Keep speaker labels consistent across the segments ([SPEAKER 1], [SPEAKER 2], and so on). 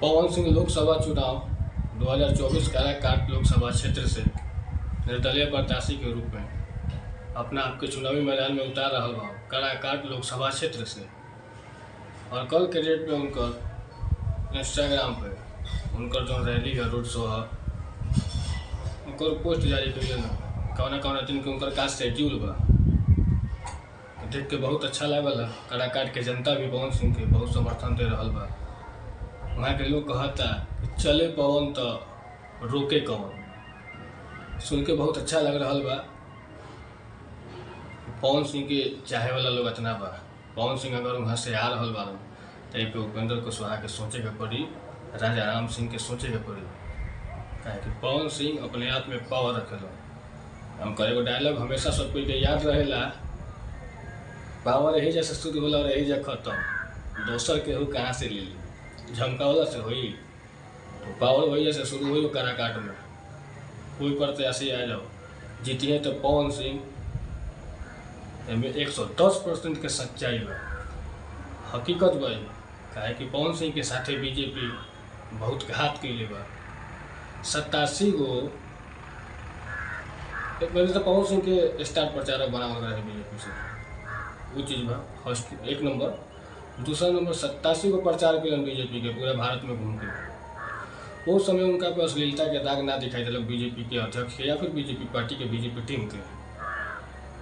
[SPEAKER 1] पवन सिंह लोकसभा चुनाव 2024 काराकाट लोकसभा क्षेत्र से निर्दलीय प्रत्याशी के रूप में अपना आपके चुनावी मैदान में उतार रहा बा काराकाट लोकसभा क्षेत्र से। और कल के डेट में उनकर इंस्टाग्राम पे उनकर जो रैली है, रोड शो है, उनकर पोस्ट जारी करिए ना कौना दिन के उनकर का शेड्यूल बा, देख के बहुत अच्छा लागल है। काराकाट के जनता भी पवन सिंह के बहुत समर्थन दे रहा बा। वहाँ के लोग कहता चले पवन तो रोके कौन, सुन के बहुत अच्छा लग रहा बा। पवन सिंह के चाहे वाला लोग इतना बा, पवन सिंह अगर वहाँ से आ रहा बा तो एक उपेंद्र कुशवाहा के सोचे के पड़ी, राजा राम सिंह के सोचे के पड़ी, काहे कि पवन सिंह अपने आप में पावर रखेलो। हम एगो डायलॉग हमेशा सब कोई के याद रहेला, पावर यही जैसे शुरू होला और यही जा खत्म, दोसर के हो कहाँ से ले ली, झमकावला से हुई तो पावर वही जैसे शुरू हुई। काराकाट में कोई प्रत्याशी आ जाओ जीतिए तो पवन सिंह 110% के सच्चाई बा, हकीकत बा। काहे कि पवन सिंह के साथे बीजेपी बहुत घात कैले बा। 87 गो पहले तो पवन सिंह के स्टार प्रचारक बनावल रहे बीजेपी से, वो चीज़ बा फर्स्ट एक नंबर। दूसरा नंबर 87 को प्रचार किया बीजेपी के पूरे भारत में घूम के। वो समय उनका पे अश्लीलता के दाग ना दिखाई दिलक बीजेपी के अध्यक्ष के या फिर बीजेपी पार्टी के बीजेपी टीम के।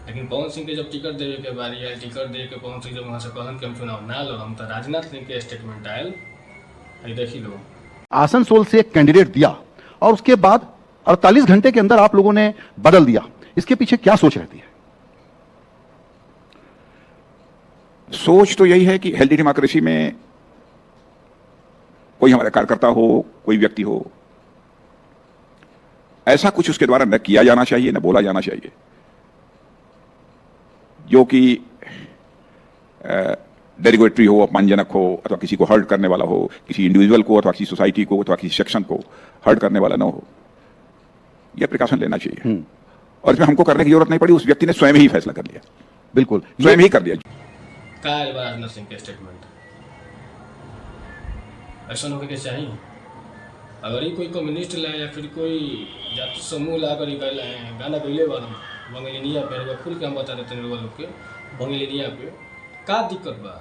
[SPEAKER 1] लेकिन पवन सिंह के जब टिकट देवे के बारी आयल, टिकट दे के पवन सिंह जब वहाँ से कहन कि हम चुनाव ना लड़म, तो राजनाथ सिंह के स्टेटमेंट आयल, देखी लो।
[SPEAKER 2] आसनसोल से एक कैंडिडेट दिया और उसके बाद 48 घंटे के अंदर आप लोगों ने बदल दिया, इसके पीछे क्या सोच रहती है?
[SPEAKER 3] सोच तो यही है कि हेल्दी डेमोक्रेसी में कोई हमारा कार्यकर्ता हो, कोई व्यक्ति हो, ऐसा कुछ उसके द्वारा न किया जाना चाहिए, न बोला जाना चाहिए जो कि डेरिगेटरी हो, अपमानजनक हो, अथवा किसी को हर्ट करने वाला हो, किसी इंडिविजुअल को अथवा किसी सोसाइटी को अथवा किसी सेक्शन को हर्ट करने वाला न हो। यह प्रिकॉशन लेना चाहिए और इसमें हमको करने की जरूरत नहीं पड़ी, उस व्यक्ति ने स्वयं ही फैसला कर लिया,
[SPEAKER 2] बिल्कुल
[SPEAKER 3] स्वयं ही कर दिया।
[SPEAKER 1] राजनाथ सिंह के स्टेटमेंट ऐसा होने के चाहिए। अगर ये कोई कम्युनिस्ट लाए या फिर कोई जाति समूह ला कर गाना गईले बार बंगलिनिया पे खुल के हम बता देते हैं लोग के बंगलिनिया पे का दिक्कत बा।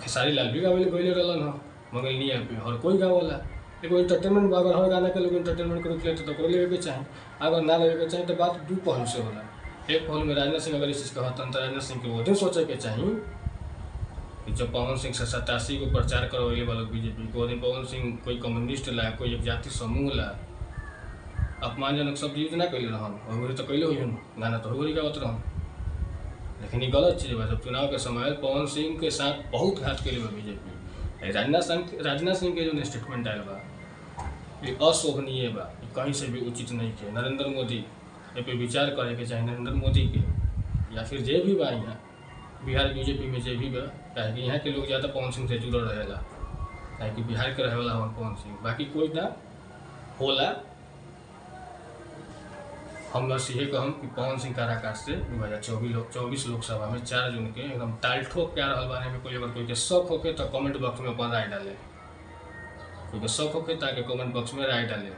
[SPEAKER 1] खेसारी लाल भी गावे गईले रहलन ह बंगलिनिया पे, और कोई गावला एगो एंटरटेनमेंट बा। अगर हर गाना के लोग एंटरटेनमेंट करे लेते तो लेवे के चाहे, अगर ना लेवे के चाहे तो बात दू पहलू से होला। एक पहलू में राजनाथ सिंह अगर इस चीज़ कहता तो राजनाथ सिंह के वो दिन सोचे के चाहिए कि जब पवन सिंह से 87 को प्रचार करवाइले वालों बीजेपी को, दिन पवन सिंह कोई कम्युनिस्ट ला, कोई एक जाति समूह ला अपमानजनक शब्द यूज ना कैले रहन, और तो कैले हुई गाना तो होरी गावत रहन। लेकिन ये गलत चीज़ बा। जब चुनाव के समय पवन सिंह के साथ बहुत घात कैले बा बीजेपी। राजनाथ सिंह के जो स्टेटमेंट आयल बा ये अशोभनीय बा, कहीं से भी उचित नहीं के। नरेंद्र मोदी ए पे विचार करे के चाहे, नरेंद्र मोदी के या फिर जे भी बा यहाँ बिहार बीजेपी में जे भी बा, काहे कि यहाँ के लोग ज़्यादा पवन सिंह से जुड़ल रहेला, काहे कि बिहार के रहे वाला पवन सिंह, बाकी कोई ना होला। हम बस ये कहम कि पवन सिंह काराकाट से 2024 लोकसभा में 4 जून के एकदम ताल ठोक के आ रहा बारे में कोई अगर कोई के शक होके तो कमेंट बॉक्स में अपन राय डाले, कोई के शक होके ताकि कमेंट बॉक्स में राय डाले,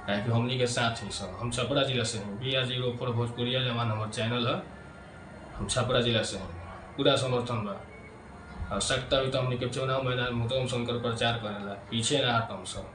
[SPEAKER 1] काहे कि हमनी के साथ ही सब। हम छपरा जिला से हैं, BR04 भोजपुरिया जवान हमारे चैनल है, हम छपरा जिला से हैं, पूरा समर्थन बा। आवश्यकता हुई तो हमने के चुनाव मैदान में उतरम शंकर प्रचार करेला, पीछे ना हटम सब।